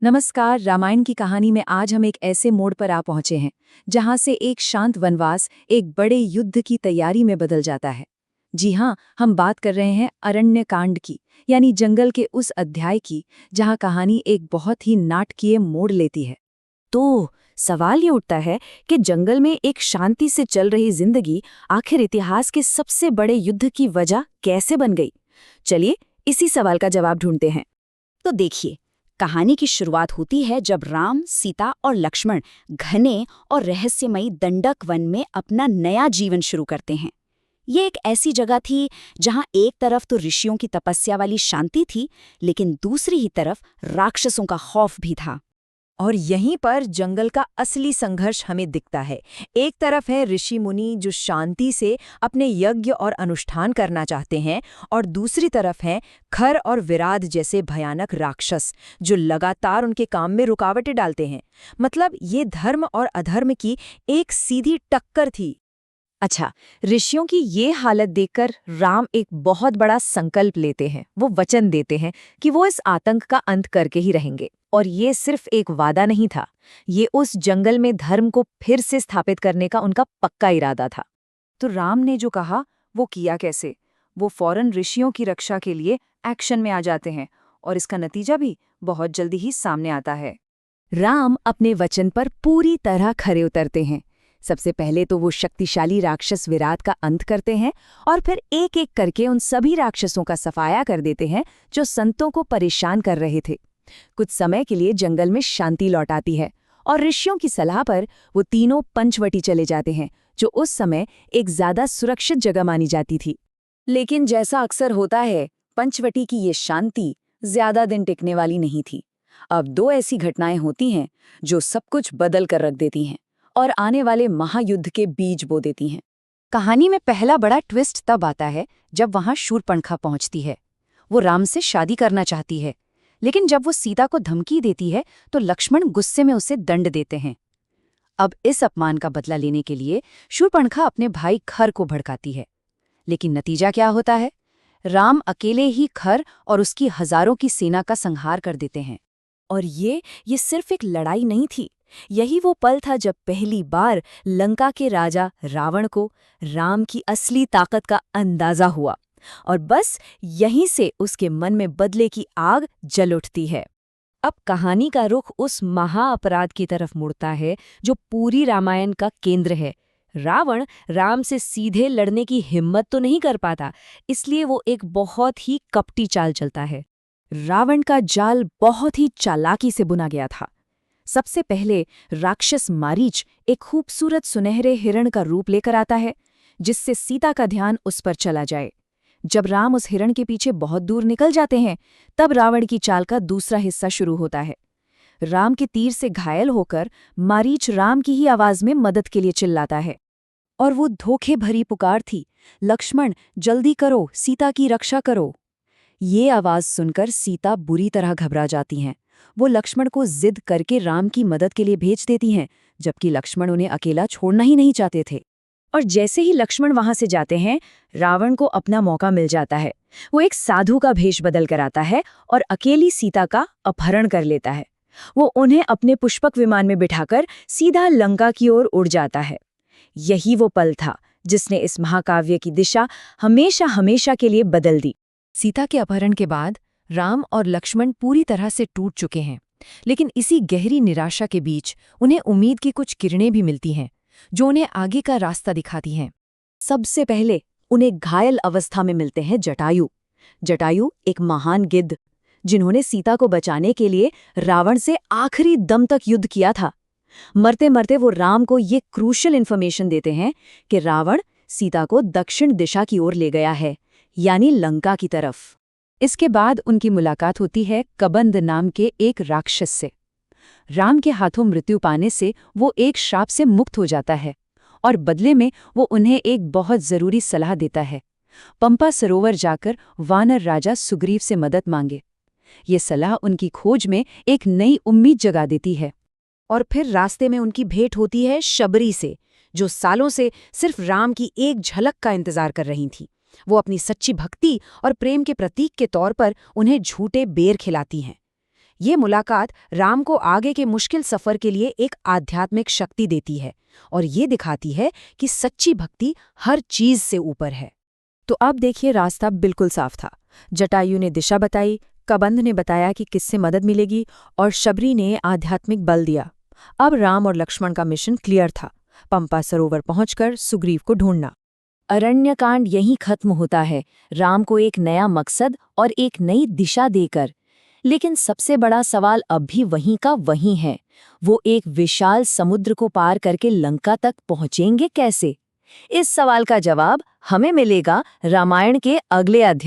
नमस्कार। रामायण की कहानी में आज हम एक ऐसे मोड़ पर आ पहुंचे हैं जहां से एक शांत वनवास एक बड़े युद्ध की तैयारी में बदल जाता है। जी हाँ, हम बात कर रहे हैं अरण्य कांड की, यानी जंगल के उस अध्याय की जहां कहानी एक बहुत ही नाटकीय मोड़ लेती है। तो सवाल ये उठता है कि जंगल में एक शांति से चल रही जिंदगी आखिर इतिहास के सबसे बड़े युद्ध की वजह कैसे बन गई। चलिए इसी सवाल का जवाब ढूंढते हैं। तो देखिए, कहानी की शुरुआत होती है जब राम, सीता और लक्ष्मण घने और रहस्यमयी दंडक वन में अपना नया जीवन शुरू करते हैं। ये एक ऐसी जगह थी जहां एक तरफ तो ऋषियों की तपस्या वाली शांति थी, लेकिन दूसरी ही तरफ राक्षसों का खौफ भी था। और यहीं पर जंगल का असली संघर्ष हमें दिखता है। एक तरफ है ऋषि मुनि जो शांति से अपने यज्ञ और अनुष्ठान करना चाहते हैं, और दूसरी तरफ हैं खर और विराध जैसे भयानक राक्षस जो लगातार उनके काम में रुकावटें डालते हैं। मतलब ये धर्म और अधर्म की एक सीधी टक्कर थी। अच्छा, ऋषियों की ये हालत देखकर राम एक बहुत बड़ा संकल्प लेते हैं। वो वचन देते हैं कि वो इस आतंक का अंत करके ही रहेंगे। और ये सिर्फ एक वादा नहीं था, ये उस जंगल में धर्म को फिर से स्थापित करने का उनका पक्का इरादा था। तो राम ने जो कहा वो किया कैसे? वो फौरन ऋषियों की रक्षा के लिए एक्शन में आ जाते हैं, और इसका नतीजा भी बहुत जल्दी ही सामने आता है। राम अपने वचन पर पूरी तरह खरे उतरते हैं। सबसे पहले तो वो शक्तिशाली राक्षस विराट का अंत करते हैं, और फिर एक एक करके उन सभी राक्षसों का सफाया कर देते हैं जो संतों को परेशान कर रहे थे। कुछ समय के लिए जंगल में शांति लौट आती है, और ऋषियों की सलाह पर वो तीनों पंचवटी चले जाते हैं, जो उस समय एक ज्यादा सुरक्षित जगह मानी जाती थी। लेकिन जैसा अक्सर होता है, पंचवटी की ये शांति ज्यादा दिन टिकने वाली नहीं थी। अब दो ऐसी घटनाएं होती हैं जो सब कुछ बदल कर रख देती हैं और आने वाले महायुद्ध के बीज बो देती हैं। कहानी में पहला बड़ा ट्विस्ट तब आता है जब वहां शूर्पणखा पहुंचती है। वो राम से शादी करना चाहती है, लेकिन जब वो सीता को धमकी देती है तो लक्ष्मण गुस्से में उसे दंड देते हैं। अब इस अपमान का बदला लेने के लिए शूर्पणखा अपने भाई खर को भड़काती है, लेकिन नतीजा क्या होता है? राम अकेले ही खर और उसकी हजारों की सेना का संहार कर देते हैं। और ये सिर्फ एक लड़ाई नहीं थी, यही वो पल था जब पहली बार लंका के राजा रावण को राम की असली ताकत का अंदाजा हुआ, और बस यहीं से उसके मन में बदले की आग जल उठती है। अब कहानी का रुख उस महाअपराध की तरफ मुड़ता है जो पूरी रामायण का केंद्र है। रावण राम से सीधे लड़ने की हिम्मत तो नहीं कर पाता, इसलिए वो एक बहुत ही कपटी चाल चलता है। रावण का जाल बहुत ही चालाकी से बुना गया था। सबसे पहले राक्षस मारीच एक खूबसूरत सुनहरे हिरण का रूप लेकर आता है, जिससे सीता का ध्यान उस पर चला जाए। जब राम उस हिरण के पीछे बहुत दूर निकल जाते हैं, तब रावण की चाल का दूसरा हिस्सा शुरू होता है। राम के तीर से घायल होकर मारीच राम की ही आवाज में मदद के लिए चिल्लाता है, और वो धोखे भरी पुकार थी, लक्ष्मण जल्दी करो, सीता की रक्षा करो। ये आवाज सुनकर सीता बुरी तरह घबरा जाती हैं। वो लक्ष्मण को जिद करके राम की मदद के लिए भेज देती हैं, जबकि लक्ष्मण उन्हें अकेला छोड़ना ही नहीं चाहते थे। और जैसे ही लक्ष्मण वहां से जाते हैं, रावण को अपना मौका मिल जाता है। वो एक साधु का भेष बदल कर आता है और अकेली सीता का अपहरण कर लेता है। वो उन्हें अपने पुष्पक विमान में बिठाकर सीधा लंका की ओर उड़ जाता है। यही वो पल था जिसने इस महाकाव्य की दिशा हमेशा हमेशा के लिए बदल दी। सीता के अपहरण के बाद राम और लक्ष्मण पूरी तरह से टूट चुके हैं, लेकिन इसी गहरी निराशा के बीच उन्हें उम्मीद की कुछ किरणें भी मिलती हैं जो उन्हें आगे का रास्ता दिखाती हैं। सबसे पहले उन्हें घायल अवस्था में मिलते हैं जटायु। जटायु एक महान गिद्ध, जिन्होंने सीता को बचाने के लिए रावण से आखिरी दम तक युद्ध किया था। मरते मरते वो राम को ये क्रूशल इन्फॉर्मेशन देते हैं कि रावण सीता को दक्षिण दिशा की ओर ले गया है, यानी लंका की तरफ। इसके बाद उनकी मुलाकात होती है कबंद नाम के एक राक्षस से। राम के हाथों मृत्यु पाने से वो एक श्राप से मुक्त हो जाता है, और बदले में वो उन्हें एक बहुत जरूरी सलाह देता है, पंपा सरोवर जाकर वानर राजा सुग्रीव से मदद मांगे। ये सलाह उनकी खोज में एक नई उम्मीद जगा देती है। और फिर रास्ते में उनकी भेंट होती है शबरी से, जो सालों से सिर्फ राम की एक झलक का इंतजार कर रही थी। वो अपनी सच्ची भक्ति और प्रेम के प्रतीक के तौर पर उन्हें झूठे बेर खिलाती हैं। ये मुलाकात राम को आगे के मुश्किल सफर के लिए एक आध्यात्मिक शक्ति देती है और ये दिखाती है कि सच्ची भक्ति हर चीज से ऊपर है। तो अब देखिए, रास्ता बिल्कुल साफ था। जटायु ने दिशा बताई, कबंध ने बताया कि किससे मदद मिलेगी, और शबरी ने आध्यात्मिक बल दिया। अब राम और लक्ष्मण का मिशन क्लियर था, पंपा सरोवर पहुंचकर सुग्रीव को ढूंढना। अरण्यकांड यहीं खत्म होता है, राम को एक नया मकसद और एक नई दिशा देकर। लेकिन सबसे बड़ा सवाल अब भी वहीं का वहीं है, वो एक विशाल समुद्र को पार करके लंका तक पहुंचेंगे कैसे? इस सवाल का जवाब हमें मिलेगा रामायण के अगले अध्याय।